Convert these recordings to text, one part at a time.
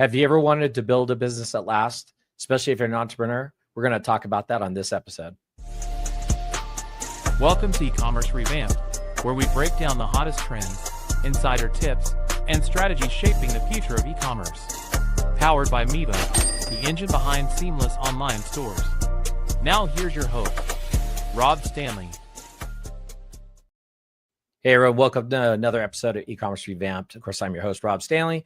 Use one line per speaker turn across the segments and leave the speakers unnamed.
Have you ever wanted to build a business that lasts, especially if you're an entrepreneur? We're going to talk about that on this episode.
Welcome to Ecommerce Revamped, where we break down the hottest trends, insider tips, and strategies shaping the future of e-commerce. Powered by Miva, the engine behind seamless online stores. Now here's your host, Rob Stanley.
Hey everyone, welcome to another episode of Ecommerce Revamped. Of course, I'm your host, Rob Stanley.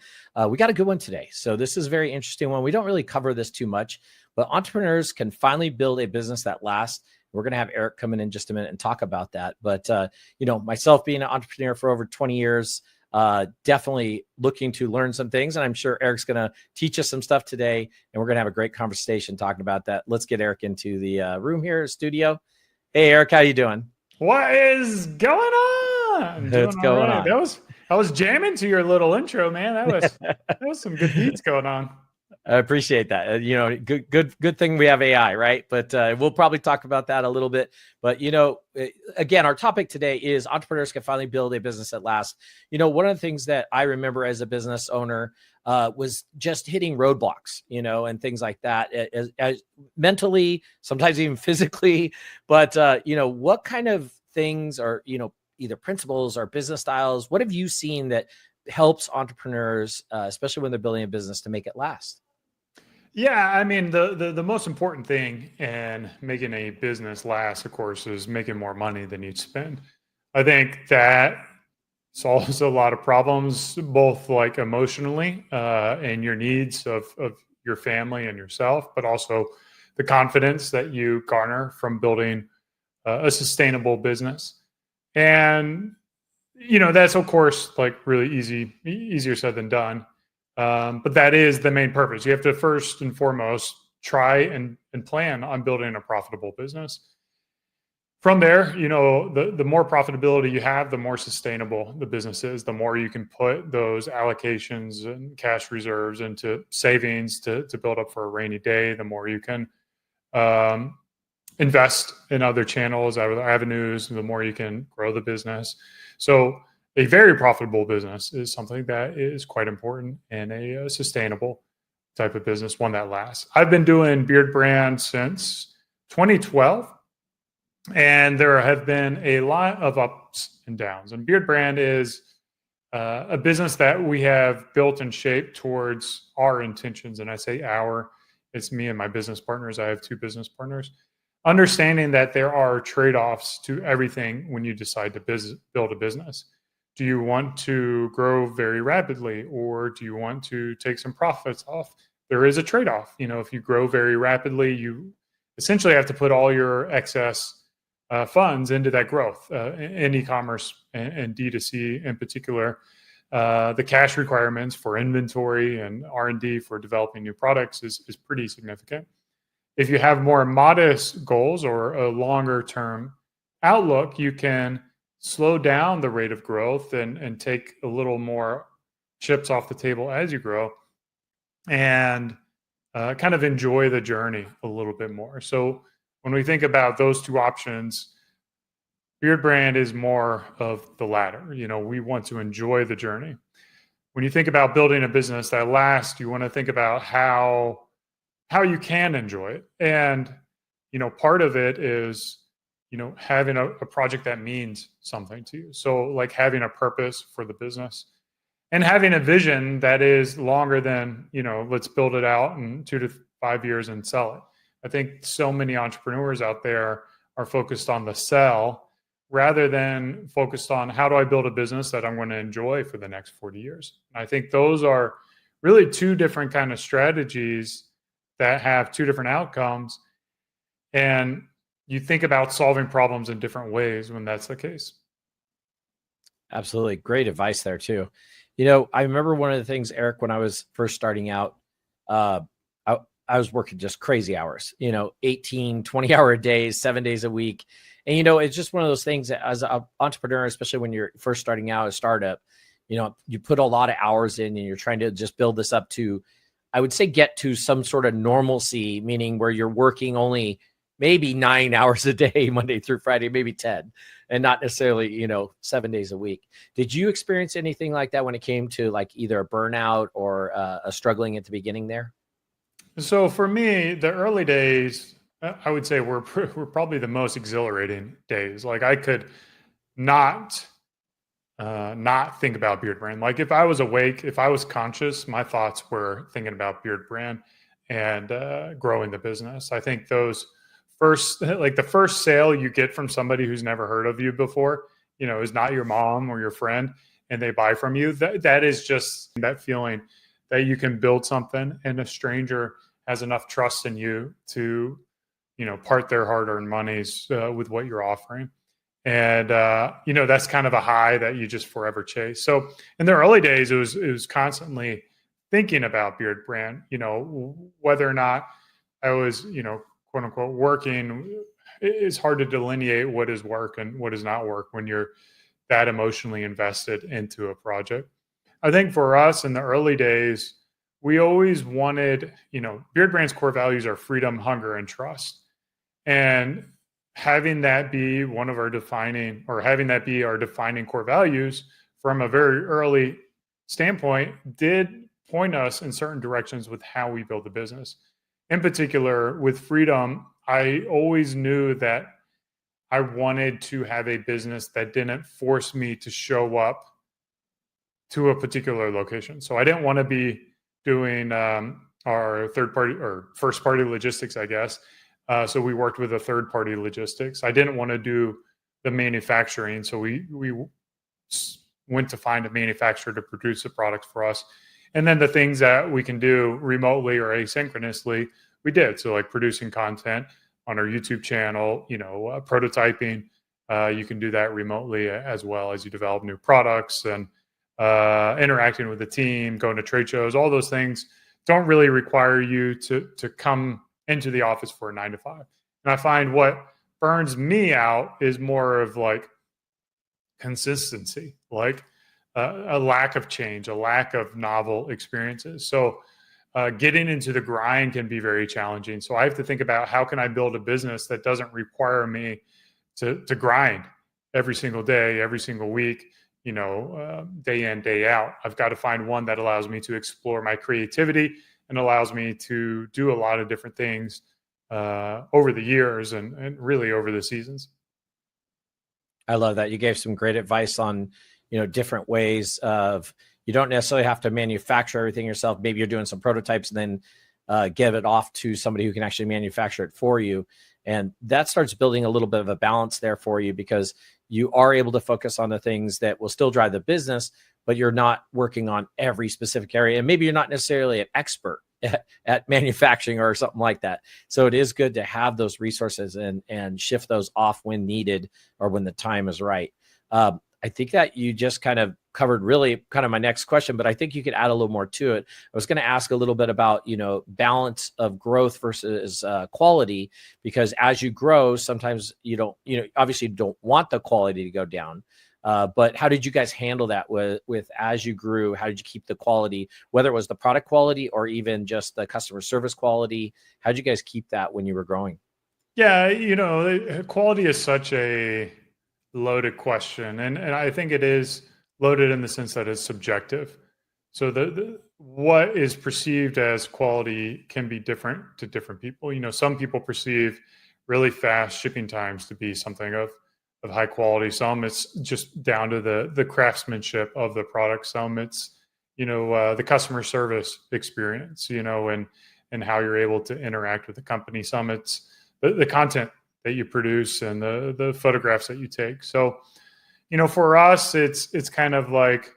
We got a good one today. So this is a very interesting one. We don't really cover this too much, but entrepreneurs can finally build a business that lasts. We're going to have Eric come in just a minute and talk about that. But, myself being an entrepreneur for over 20 years, definitely looking to learn some things. And I'm sure Eric's going to teach us some stuff today. And we're going to have a great conversation talking about that. Let's get Eric into the room here, studio. Hey, Eric, how you doing?
What is going on?
What's going on?
I was jamming to your little intro, man. That was some good beats going on.
I appreciate that. Good thing we have AI, right? But we'll probably talk about that a little bit. But, again, our topic today is entrepreneurs can finally build a business that lasts. One of the things that I remember as a business owner was just hitting roadblocks, and things like that, as mentally, sometimes even physically. But, what kind of things are, either principles or business styles, what have you seen that helps entrepreneurs, especially when they're building a business, to make it last?
Yeah, I mean, the most important thing in making a business last, of course, is making more money than you'd spend. I think that solves a lot of problems, both like emotionally and your needs of your family and yourself, but also the confidence that you garner from building a sustainable business. And, that's, of course, like really easier said than done. But that is the main purpose. You have to first and foremost try and plan on building a profitable business. From there, the more profitability you have, the more sustainable the business is, the more you can put those allocations and cash reserves into savings to build up for a rainy day, the more you can invest in other channels, other avenues, the more you can grow the business. So a very profitable business is something that is quite important in a sustainable type of business, one that lasts. I've been doing Beardbrand since 2012, and there have been a lot of ups and downs. And Beardbrand is a business that we have built and shaped towards our intentions. And I say our, it's me and my business partners. I have two business partners. Understanding that there are trade-offs to everything when you decide to build a business. Do you want to grow very rapidly, or do you want to take some profits off? There is a trade-off. If you grow very rapidly, you essentially have to put all your excess funds into that growth in e-commerce and D2C in particular. The cash requirements for inventory and R&D for developing new products is pretty significant. If you have more modest goals or a longer term outlook, you can slow down the rate of growth and take a little more chips off the table as you grow and kind of enjoy the journey a little bit more. So when we think about those two options, Beardbrand is more of the latter. We want to enjoy the journey. When you think about building a business that lasts, you want to think about how you can enjoy it. And, part of it is, having a project that means something to you. So like having a purpose for the business and having a vision that is longer than, let's build it out in 2 to 5 years and sell it. I think so many entrepreneurs out there are focused on the sell rather than focused on how do I build a business that I'm going to enjoy for the next 40 years. And I think those are really two different kind of strategies that have two different outcomes. And you think about solving problems in different ways when that's the case.
Absolutely. Great advice there too. I remember one of the things, Eric, when I was first starting out, I was working just crazy hours, 18, 20-hour days, 7 days a week. And, it's just one of those things that as an entrepreneur, especially when you're first starting out a startup, you put a lot of hours in and you're trying to just build this up to, I would say, get to some sort of normalcy, meaning where you're working only maybe 9 hours a day, Monday through Friday, maybe 10, and not necessarily, 7 days a week. Did you experience anything like that when it came to like either a burnout or a struggling at the beginning there?
So for me, the early days, I would say were probably the most exhilarating days. Like I could not think about Beardbrand. Like if I was awake, if I was conscious, my thoughts were thinking about Beardbrand and growing the business. I think those the first sale you get from somebody who's never heard of you before, is not your mom or your friend, and they buy from you. That is just that feeling that you can build something and a stranger has enough trust in you to, part their hard-earned monies with what you're offering. And, that's kind of a high that you just forever chase. So in the early days, it was constantly thinking about Beardbrand, whether or not I was, quote unquote, working. It's hard to delineate what is work and what is not work when you're that emotionally invested into a project. I think for us in the early days, we always wanted, Beardbrand's core values are freedom, hunger, and trust. And having that be our defining core values from a very early standpoint did point us in certain directions with how we build the business. In particular, with freedom, I always knew that I wanted to have a business that didn't force me to show up to a particular location. So I didn't want to be doing our first party logistics, I guess. So we worked with a third party logistics. I didn't want to do the manufacturing. So we went to find a manufacturer to produce the product for us. And then the things that we can do remotely or asynchronously, we did. So like producing content on our YouTube channel, prototyping, you can do that remotely as well as you develop new products and interacting with the team, going to trade shows. All those things don't really require you to come into the office for a 9 to 5. And I find what burns me out is more of like consistency, like a lack of change, a lack of novel experiences. So getting into the grind can be very challenging. So I have to think about how can I build a business that doesn't require me to grind every single day, every single week, day in, day out. I've got to find one that allows me to explore my creativity and allows me to do a lot of different things over the years and really over the seasons.
I love that. You gave some great advice on, different ways of, you don't necessarily have to manufacture everything yourself. Maybe you're doing some prototypes and then give it off to somebody who can actually manufacture it for you. And that starts building a little bit of a balance there for you because you are able to focus on the things that will still drive the business, but you're not working on every specific area. And maybe you're not necessarily an expert at manufacturing or something like that. So it is good to have those resources and shift those off when needed or when the time is right. I think that you just kind of covered really kind of my next question, but I think you could add a little more to it. I was going to ask a little bit about, balance of growth versus quality, because as you grow, sometimes obviously you don't want the quality to go down. But how did you guys handle that with as you grew? How did you keep the quality, whether it was the product quality or even just the customer service quality? How did you guys keep that when you were growing?
Yeah, quality is such a loaded question. And I think it is loaded in the sense that it's subjective. So what is perceived as quality can be different to different people. Some people perceive really fast shipping times to be something of high quality. Some it's just down to the craftsmanship of the product. Some it's, the customer service experience, and how you're able to interact with the company. Some it's the content that you produce and the photographs that you take. So, for us, it's kind of like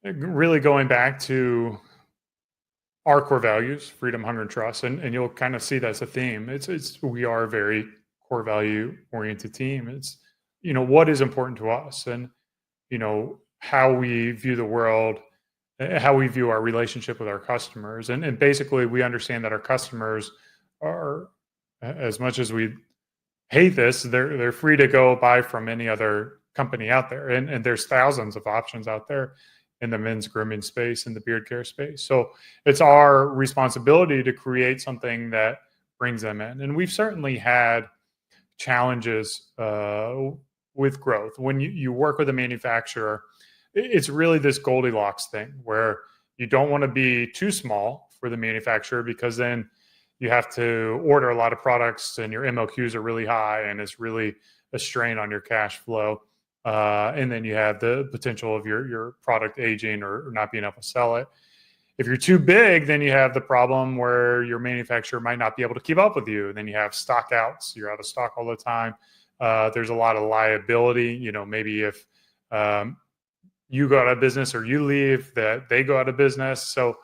really going back to our core values, freedom, hunger, and trust. And you'll kind of see that's a theme. We are a very core value oriented team. It's, what is important to us and, how we view the world, how we view our relationship with our customers. And basically we understand that our customers are, as much as we hate this, they're free to go buy from any other company out there. And there's thousands of options out there in the men's grooming space and the beard care space. So it's our responsibility to create something that brings them in. And we've certainly had challenges with growth. When you work with a manufacturer, it's really this Goldilocks thing where you don't want to be too small for the manufacturer, because then you have to order a lot of products and your MOQs are really high and it's really a strain on your cash flow. And then you have the potential of your product aging or not being able to sell it. If you're too big, then you have the problem where your manufacturer might not be able to keep up with you. And then you have stock outs. You're out of stock all the time. There's a lot of liability. Maybe if you go out of business or you leave, that they go out of business. So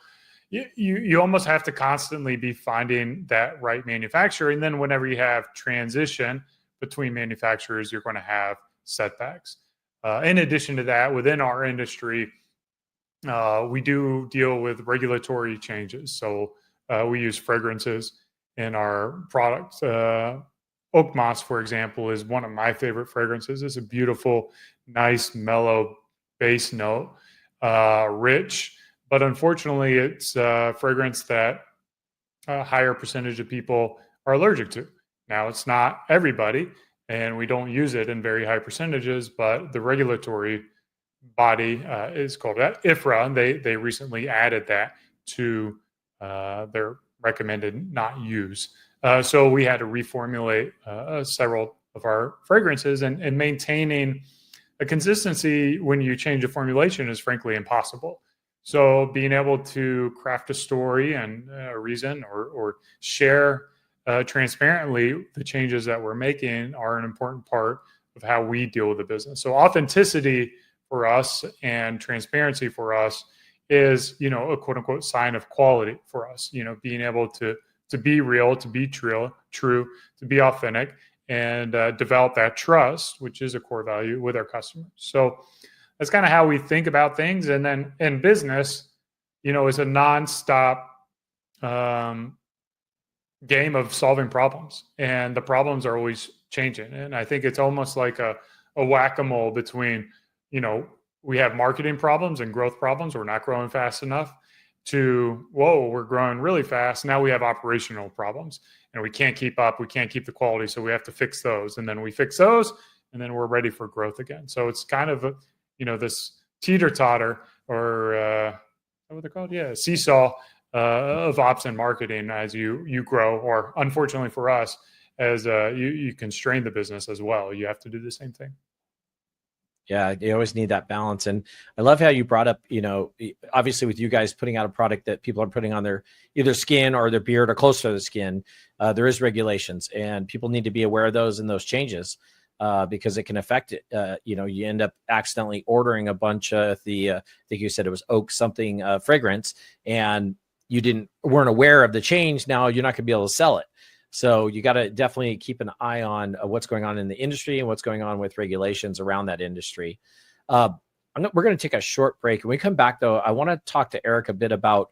you almost have to constantly be finding that right manufacturer. And then whenever you have transition between manufacturers, you're going to have setbacks. In addition to that, within our industry, we do deal with regulatory changes. So we use fragrances in our products. Oak moss, for example, is one of my favorite fragrances. It's a beautiful, nice, mellow base note, rich, but unfortunately it's a fragrance that a higher percentage of people are allergic to. Now, it's not everybody, and we don't use it in very high percentages, but the regulatory body is called IFRA, and they recently added that to their recommended not use. So we had to reformulate several of our fragrances, and maintaining a consistency when you change a formulation is frankly impossible. So being able to craft a story and a reason or share transparently the changes that we're making are an important part of how we deal with the business. So authenticity for us and transparency for us is, a quote unquote sign of quality for us, being able to be real, to be true, to be authentic, and develop that trust, which is a core value with our customers. So that's kind of how we think about things. And then in business, it's a nonstop game of solving problems, and the problems are always changing. And I think it's almost like a whack-a-mole between, we have marketing problems and growth problems. We're not growing fast enough, to, whoa, we're growing really fast. Now we have operational problems and we can't keep up. We can't keep the quality. So we have to fix those. And then we fix those, and then we're ready for growth again. So it's kind of, this teeter-totter, or what they're called? Yeah, seesaw of ops and marketing as you grow, or unfortunately for us, as you constrain the business as well. You have to do the same thing.
Yeah, you always need that balance. And I love how you brought up, obviously with you guys putting out a product that people are putting on their either skin or their beard or close to the skin, there is regulations, and people need to be aware of those and those changes because it can affect it. You end up accidentally ordering a bunch of I think you said it was oak something fragrance, and you weren't aware of the change. Now you're not going to be able to sell it. So you got to definitely keep an eye on what's going on in the industry and what's going on with regulations around that industry. We're going to take a short break. When we come back, though, I want to talk to Eric a bit about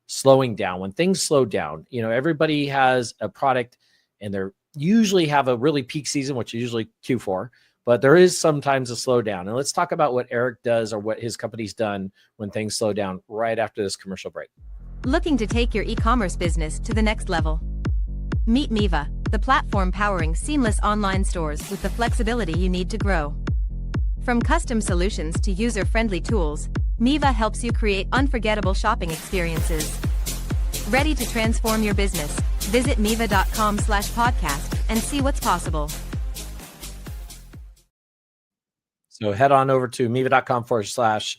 slowing down. When things slow down, everybody has a product and they're usually have a really peak season, which is usually Q4, but there is sometimes a slowdown. And let's talk about what Eric does or what his company's done when things slow down right after this commercial break.
Looking to take your e-commerce business to the next level? Meet Miva, the platform powering seamless online stores with the flexibility you need to grow. From custom solutions to user-friendly tools, Miva helps you create unforgettable shopping experiences. Ready to transform your business? Visit miva.com/podcast and see what's possible.
So head on over to miva.com/podcast.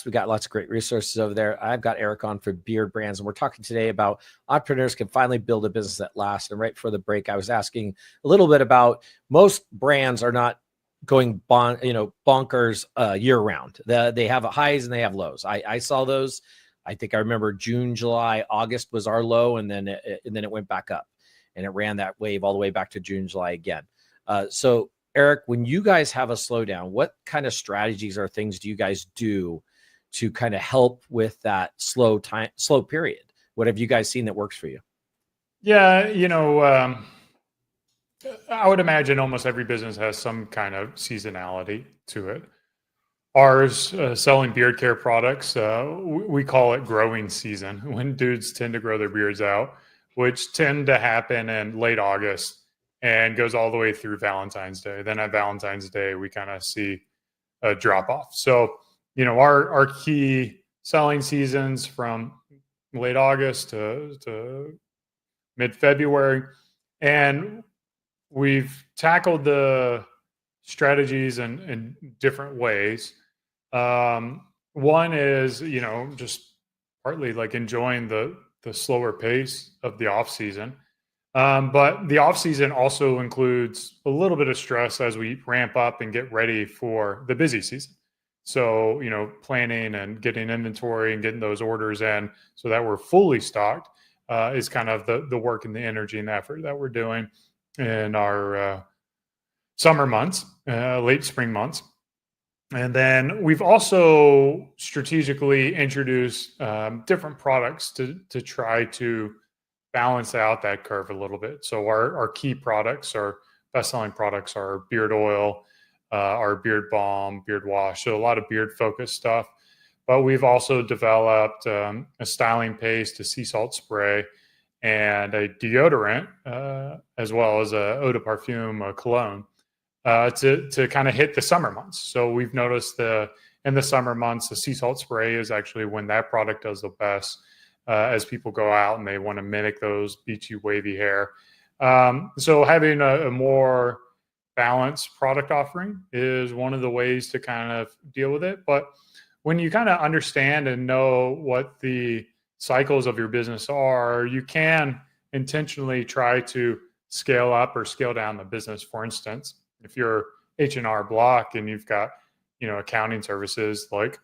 We got lots of great resources over there. I've got Eric on for Beardbrand, and we're talking today about entrepreneurs can finally build a business that lasts. And right before the break, I was asking a little bit about most brands are not going bonkers year round. They have highs and they have lows. I saw those. I think I remember June, July, August was our low, and then it went back up, and it ran that wave all the way back to June, July again. So Eric, when you guys have a slowdown, what kind of strategies or things do you guys do to kind of help with that slow period? What have you guys seen that works for you?
Yeah, I would imagine almost every business has some kind of seasonality to it. Ours, selling beard care products, we call it growing season. When dudes tend to grow their beards out, which tend to happen in late August and goes all the way through Valentine's Day. Then at Valentine's Day, we kind of see a drop off. So, our key selling seasons from late August to mid-February. And we've tackled the strategies in different ways. One is, just partly like enjoying the slower pace of the off season. But the off season also includes a little bit of stress as we ramp up and get ready for the busy season. So, planning and getting inventory and getting those orders in so that we're fully stocked is kind of the work and the energy and the effort that we're doing in our summer months, late spring months. And then we've also strategically introduced different products to try to balance out that curve a little bit. So our key products, our best-selling products, are beard oil, our beard balm, beard wash, so a lot of beard focused stuff. But we've also developed a styling paste, a sea salt spray, and a deodorant, as well as a eau de parfum, a cologne, to kind of hit the summer months. So we've noticed in the summer months, the sea salt spray is actually when that product does the best, as people go out and they want to mimic those beachy, wavy hair. So having a more balanced product offering is one of the ways to kind of deal with it. But when you kind of understand and know what the cycles of your business are, you can intentionally try to scale up or scale down the business. For instance, if you're H&R Block and you've got, accounting services, like,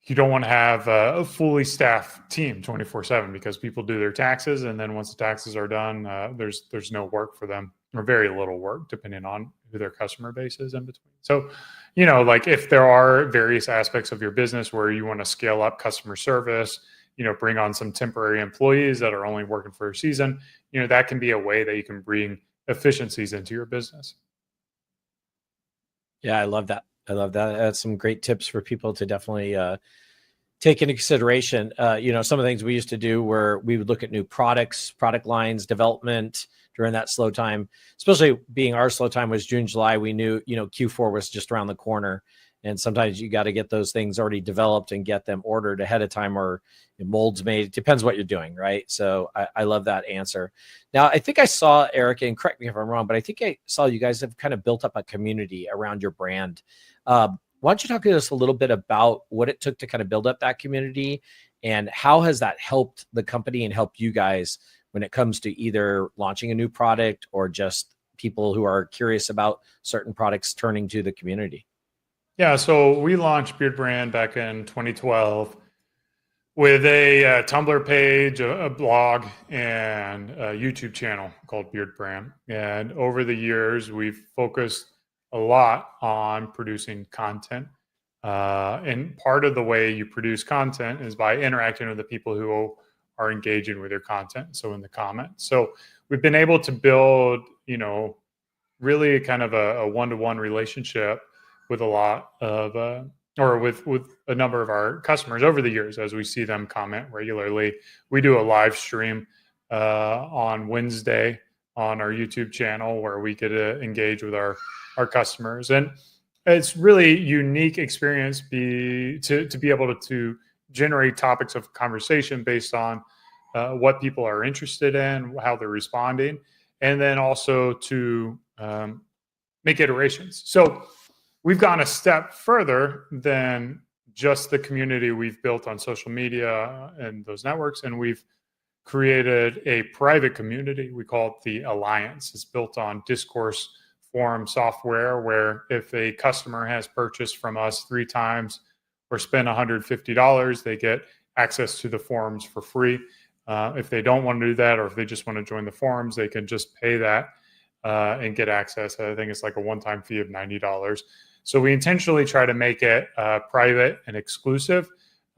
you don't want to have a fully staffed team 24/7 because people do their taxes. And then once the taxes are done, there's no work for them, or very little work, depending on who their customer base is in between. So, like, if there are various aspects of your business where you want to scale up customer service, bring on some temporary employees that are only working for a season, that can be a way that you can bring efficiencies into your business.
Yeah, I love that. That's some great tips for people to definitely take into consideration. Some of the things we used to do where we would look at new products, product lines, development during that slow time, especially being our slow time was June, July. We knew, Q4 was just around the corner. And sometimes you got to get those things already developed and get them ordered ahead of time, or molds made. It depends what you're doing, right? So I love that answer. Now, I think I saw, Eric, and correct me if I'm wrong, but I think I saw you guys have kind of built up a community around your brand. Why don't you talk to us a little bit about what it took to kind of build up that community, and how has that helped the company and helped you guys when it comes to either launching a new product or just people who are curious about certain products turning to the community?
Yeah, so we launched Beardbrand back in 2012 with a Tumblr page, a blog, and a YouTube channel called Beardbrand. And over the years, we've focused a lot on producing content. And part of the way you produce content is by interacting with the people who are engaging with your content. So in the comments. So we've been able to build, really kind of a one-to-one relationship with a lot of, with a number of our customers over the years, as we see them comment regularly. We do a live stream on Wednesday on our YouTube channel where we get to engage with our customers. And it's really unique experience to be able to generate topics of conversation based on what people are interested in, how they're responding, and then also to make iterations. So we've gone a step further than just the community we've built on social media and those networks, and we've created a private community. We call it the Alliance. It's built on discourse forum software, where if a customer has purchased from us 3 times or spent $150, they get access to the forums for free. If they don't want to do that, or if they just want to join the forums, they can just pay that and get access. I think it's like a one-time fee of $90. So we intentionally try to make it private and exclusive,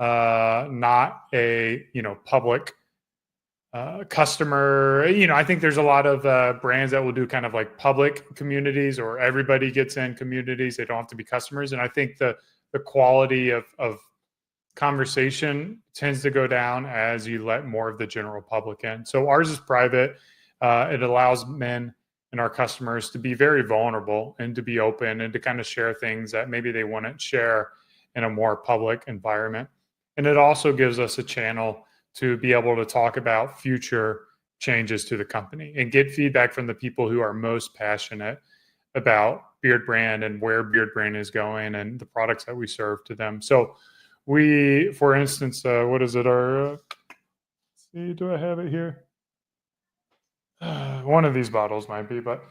not a public customer. I think there's a lot of brands that will do kind of like public communities, or everybody gets in communities. They don't have to be customers. And I think the quality of conversation tends to go down as you let more of the general public in. So ours is private. It allows men and our customers to be very vulnerable and to be open and to kind of share things that maybe they wouldn't share in a more public environment. And it also gives us a channel to be able to talk about future changes to the company and get feedback from the people who are most passionate about Beardbrand and where Beardbrand is going and the products that we serve to them. So we, for instance, what is it? Let's see, do I have it here? One of these bottles might be, but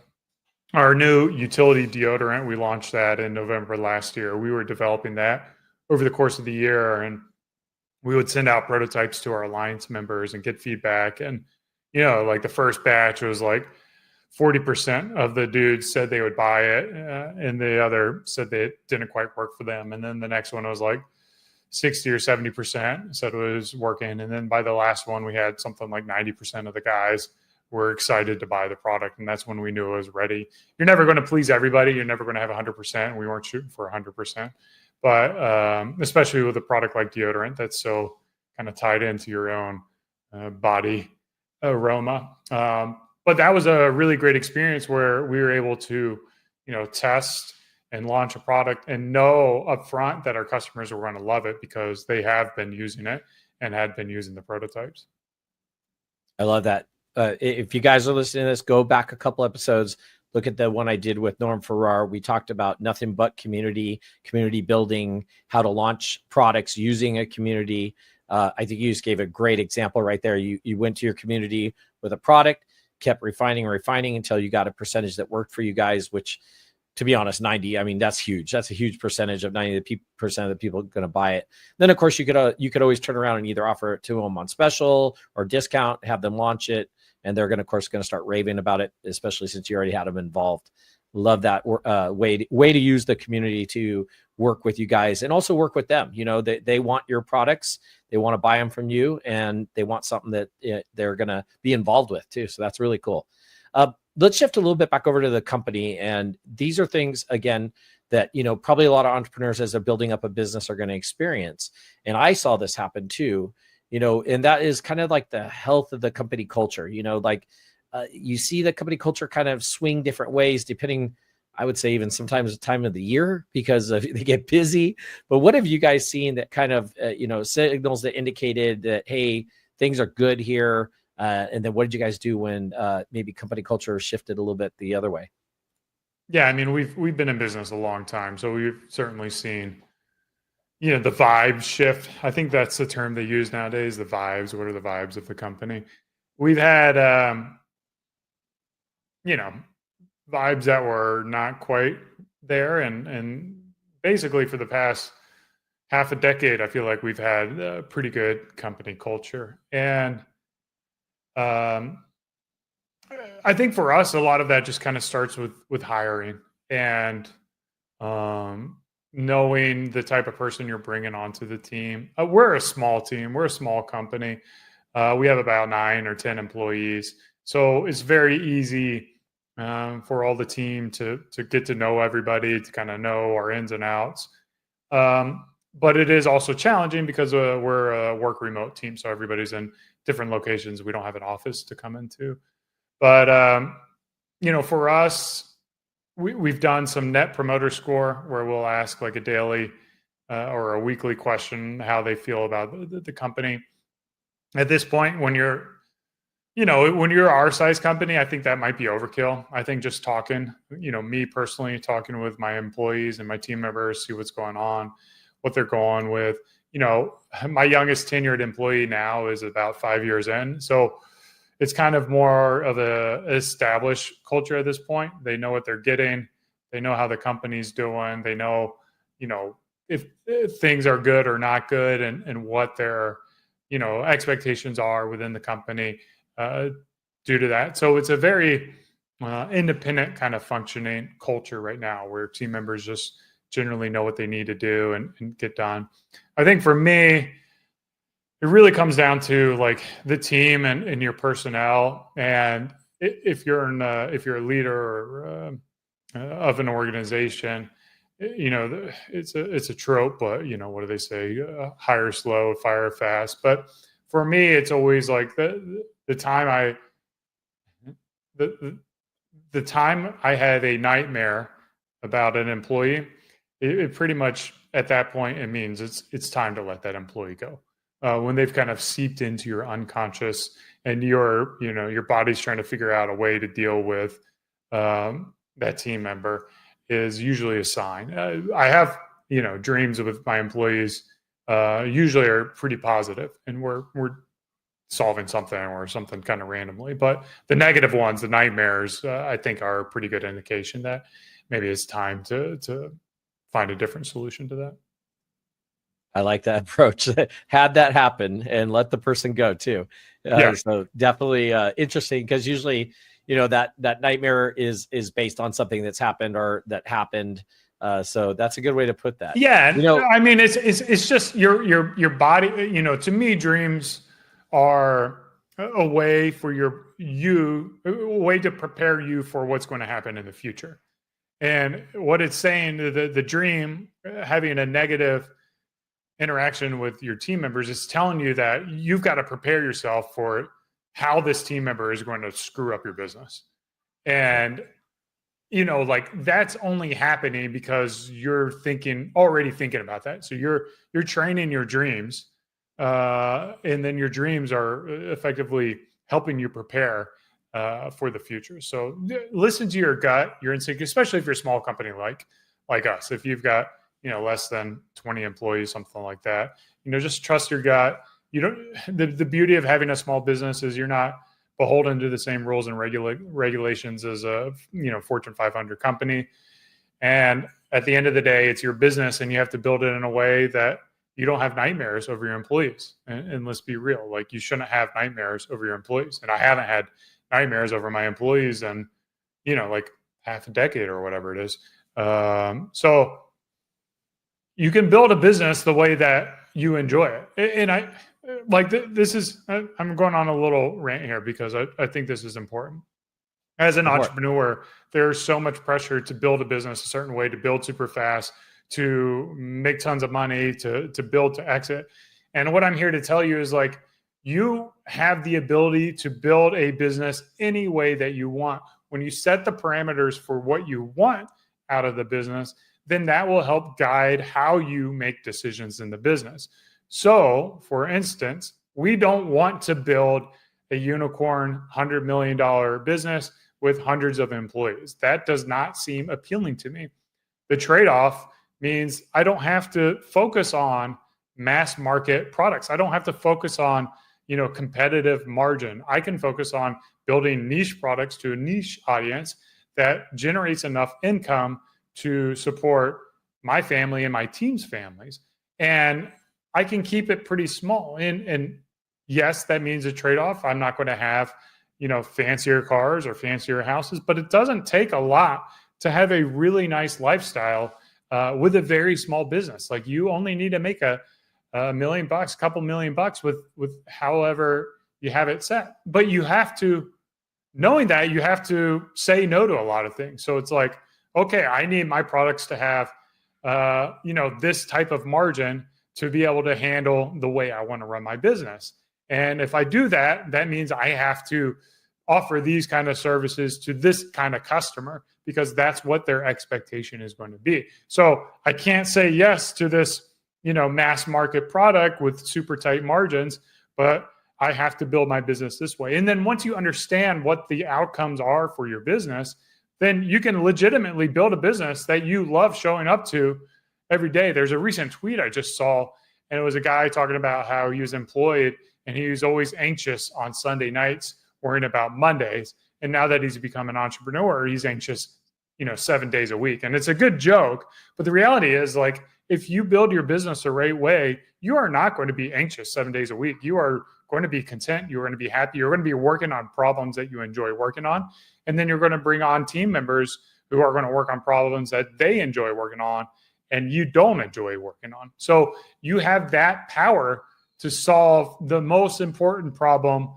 our new utility deodorant, we launched that in November last year. We were developing that over the course of the year, and we would send out prototypes to our alliance members and get feedback. And, like the first batch was like 40% of the dudes said they would buy it, and the other said that it didn't quite work for them. And then the next one was like 60 or 70% said it was working. And then by the last one, we had something like 90% of the guys were excited to buy the product. And that's when we knew it was ready. You're never going to please everybody. You're never going to have 100%. We weren't shooting for 100%. But especially with a product like deodorant, that's so kind of tied into your own body aroma. But that was a really great experience where we were able to, test and launch a product and know upfront that our customers were going to love it because they have been using it and had been using the prototypes.
I love that. If you guys are listening to this, go back a couple episodes. Look at the one I did with Norm Farrar. We talked about nothing but community building, how to launch products using a community. I think you just gave a great example right there. You went to your community with a product, kept refining until you got a percentage that worked for you guys, which, to be honest, 90, I mean, that's huge. That's a huge percentage of 90% of the people going to buy it. Then, of course, you could always turn around and either offer it to them on special or discount, have them launch it. And they're going to start raving about it, especially since you already had them involved. Love that way to use the community to work with you guys and also work with them. They want your products, they want to buy them from you, and they want something that they're going to be involved with too. So that's really cool. Let's shift a little bit back over to the company. And these are things, again, that, probably a lot of entrepreneurs as they're building up a business are going to experience. And I saw this happen too. And that is kind of like the health of the company culture. You see the company culture kind of swing different ways depending, I would say, even sometimes the time of the year because they get busy. But what have you guys seen that kind of, signals that indicated that, hey, things are good here? And then what did you guys do when maybe company culture shifted a little bit the other way?
Yeah, I mean, we've been in business a long time, so we've certainly seen the vibe shift. I think that's the term they use nowadays, the vibes. What are the vibes of the company? We've had, vibes that were not quite there. And basically for the past half a decade, I feel like we've had a pretty good company culture. And I think for us, a lot of that just kind of starts with hiring and knowing the type of person you're bringing onto the team. We're a small team. We're a small company. We have about 9 or 10 employees. So it's very easy for all the team to get to know everybody, to kind of know our ins and outs. But it is also challenging because we're a work remote team. So everybody's in different locations. We don't have an office to come into. But, for us, we've done some net promoter score where we'll ask like a daily or a weekly question, how they feel about the company. At this point, when you're our size company, I think that might be overkill. I think just talking, me personally talking with my employees and my team members, see what's going on, what they're going with. My youngest tenured employee now is about 5 years in. So it's kind of more of a established culture at this point. They know what they're getting. They know how the company's doing. They know, if things are good or not good and what their, expectations are within the company due to that. So it's a very independent kind of functioning culture right now where team members just generally know what they need to do and get done. I think for me, it really comes down to like the team and your personnel. And if you're a leader of an organization, it's a trope, but what do they say? Hire slow, fire fast. But for me, it's always like the time the time I had a nightmare about an employee, it pretty much at that point, it means it's time to let that employee go. When they've kind of seeped into your unconscious and your body's trying to figure out a way to deal with that team member is usually a sign. I have, dreams with my employees usually are pretty positive, and we're solving something or something kind of randomly. But the negative ones, the nightmares, I think are a pretty good indication that maybe it's time to find a different solution to that.
I like that approach. Had that happen and let the person go too. So definitely interesting, because usually, that nightmare is based on something that's happened or that happened. So that's a good way to put that.
Yeah. I mean, it's just your body, to me, dreams are a way for a way to prepare you for what's going to happen in the future. And what it's saying, the dream having a negative interaction with your team members is telling you that you've got to prepare yourself for how this team member is going to screw up your business. And, that's only happening because you're already thinking about that. So you're training your dreams. And then your dreams are effectively helping you prepare for the future. So listen to your gut, your instinct, especially if you're a small company like us. If you've got less than 20 employees, something like that, just trust your gut. The beauty of having a small business is you're not beholden to the same rules and regulations as a Fortune 500 company. And at the end of the day, it's your business, and you have to build it in a way that you don't have nightmares over your employees. And let's be real, like, you shouldn't have nightmares over your employees. And I haven't had nightmares over my employees in, like half a decade or whatever it is. So you can build a business the way that you enjoy it. And I'm going on a little rant here because I think this is important. As an entrepreneur, there's so much pressure to build a business a certain way, to build super fast, to make tons of money, to build, to exit. And what I'm here to tell you is, like, you have the ability to build a business any way that you want. When you set the parameters for what you want out of the business, then that will help guide how you make decisions in the business. So, for instance, we don't want to build a unicorn $100 million business with hundreds of employees. That does not seem appealing to me. The trade-off means I don't have to focus on mass market products. I don't have to focus on, competitive margin. I can focus on building niche products to a niche audience that generates enough income to support my family and my team's families. And I can keep it pretty small. And yes, that means a trade-off. I'm not going to have, fancier cars or fancier houses, but it doesn't take a lot to have a really nice lifestyle with a very small business. Like, you only need to make a $1 million, a couple $1 million with however you have it set. But you have to, knowing that, you have to say no to a lot of things. So it's like, okay, I need my products to have, this type of margin to be able to handle the way I want to run my business. And if I do that, that means I have to offer these kind of services to this kind of customer, because that's what their expectation is going to be. So I can't say yes to this, mass market product with super tight margins, but I have to build my business this way. And then once you understand what the outcomes are for your business, then you can legitimately build a business that you love showing up to every day. There's a recent tweet I just saw, and it was a guy talking about how he was employed and he was always anxious on Sunday nights, worrying about Mondays. And now that he's become an entrepreneur, he's anxious, 7 days a week. And it's a good joke. But the reality is, like, if you build your business the right way, you are not going to be anxious 7 days a week. You are going to be content. You're going to be happy. You're going to be working on problems that you enjoy working on. And then you're going to bring on team members who are going to work on problems that they enjoy working on and you don't enjoy working on. So you have that power to solve the most important problem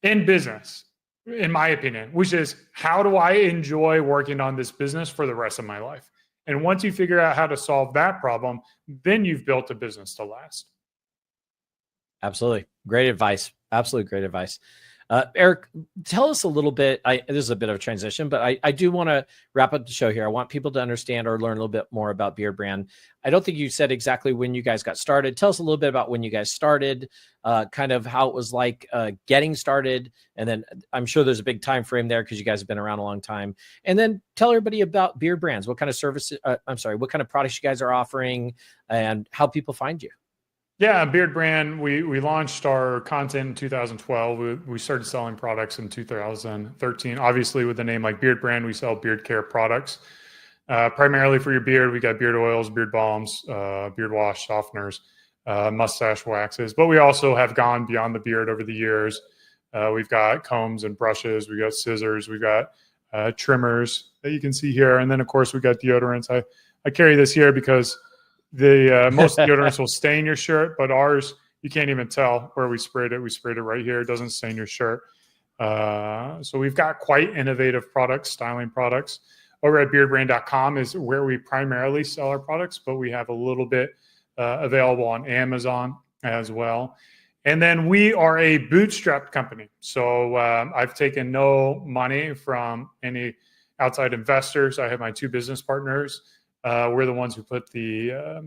in business, in my opinion, which is, how do I enjoy working on this business for the rest of my life? And once you figure out how to solve that problem, then you've built a business to last.
Absolutely. Great advice. Absolutely great advice. Eric, tell us a little bit. This is a bit of a transition, but I do want to wrap up the show here. I want people to understand or learn a little bit more about Beardbrand. I don't think you said exactly when you guys got started. Tell us a little bit about when you guys started, kind of how it was like getting started. And then I'm sure there's a big time frame there because you guys have been around a long time. And then tell everybody about Beardbrands, what kind of services, what kind of products you guys are offering and how people find you.
Yeah, Beardbrand, we launched our content in 2012. We started selling products in 2013. Obviously, with a name like Beardbrand, we sell beard care products. Primarily for your beard, we got beard oils, beard balms, beard wash, softeners, mustache waxes. But we also have gone beyond the beard over the years. We've got combs and brushes. We got scissors. We got trimmers that you can see here. And then, of course, we got deodorants. I carry this here because the most deodorants will stain your shirt, but ours, you can't even tell where we sprayed it. We sprayed it right here. It doesn't stain your shirt. So we've got quite innovative products, styling products. Over at beardbrand.com is where we primarily sell our products, but we have a little bit available on Amazon as well. And then we are a bootstrapped company. So I've taken no money from any outside investors. I have my two business partners. We're the ones who put the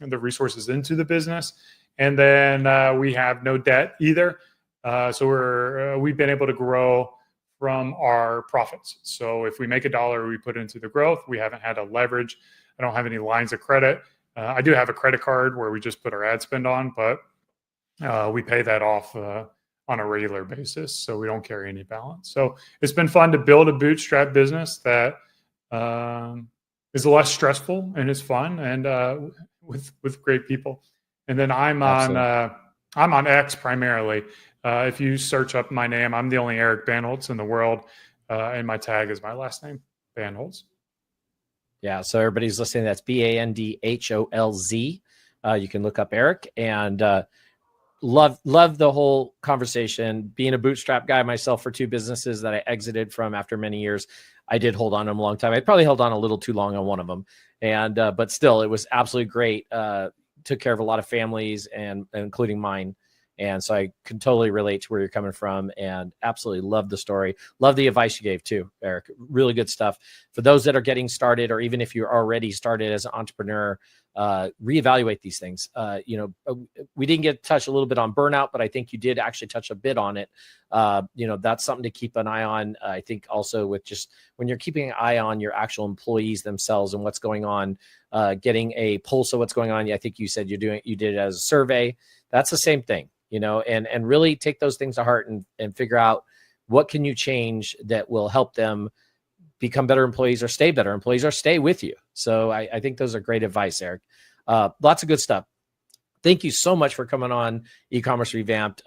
resources into the business. And then we have no debt either. So we've been able to grow from our profits. So if we make $1, we put it into the growth. We haven't had to leverage. I don't have any lines of credit. I do have a credit card where we just put our ad spend on, but we pay that off on a regular basis. So we don't carry any balance. So it's been fun to build a bootstrap business that is less stressful and it's fun and with great people. And then I'm on X primarily. If you search up my name, I'm the only Eric Bandholz in the world, and my tag is my last name, Bandholz.
Yeah, so everybody's listening. That's Bandholz. You can look up Eric and love the whole conversation. Being a bootstrap guy myself for two businesses that I exited from after many years, I did hold on to them a long time. I probably held on a little too long on one of them, and but still, it was absolutely great. Took care of a lot of families and including mine. And so I can totally relate to where you're coming from and absolutely love the story. Love the advice you gave too, Eric. Really good stuff. For those that are getting started, or even if you're already started as an entrepreneur, reevaluate these things. We didn't get to touch a little bit on burnout, but I think you did actually touch a bit on it. That's something to keep an eye on. I think also with just when you're keeping an eye on your actual employees themselves and what's going on, getting a pulse of what's going on. I think you said you did it as a survey. That's the same thing. And really take those things to heart and figure out what can you change that will help them become better employees or stay better employees or stay with you. So I think those are great advice, Eric. Lots of good stuff. Thank you so much for coming on Ecommerce Revamped.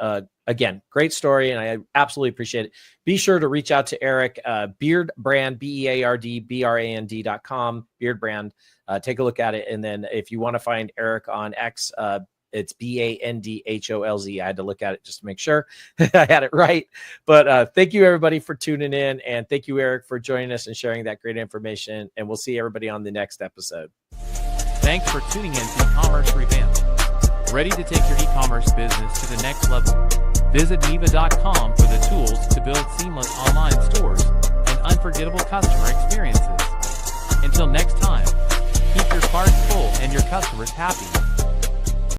Again, great story, and I absolutely appreciate it. Be sure to reach out to Eric, Beardbrand, BEARDBRAND.com, Beardbrand. Take a look at it. And then if you want to find Eric on X, it's Bandholz. I had to look at it just to make sure I had it right. But thank you, everybody, for tuning in. And thank you, Eric, for joining us and sharing that great information. And we'll see everybody on the next episode.
Thanks for tuning in to E-commerce Revamped. Ready to take your e-commerce business to the next level? Visit Miva.com for the tools to build seamless online stores and unforgettable customer experiences. Until next time, keep your carts full and your customers happy.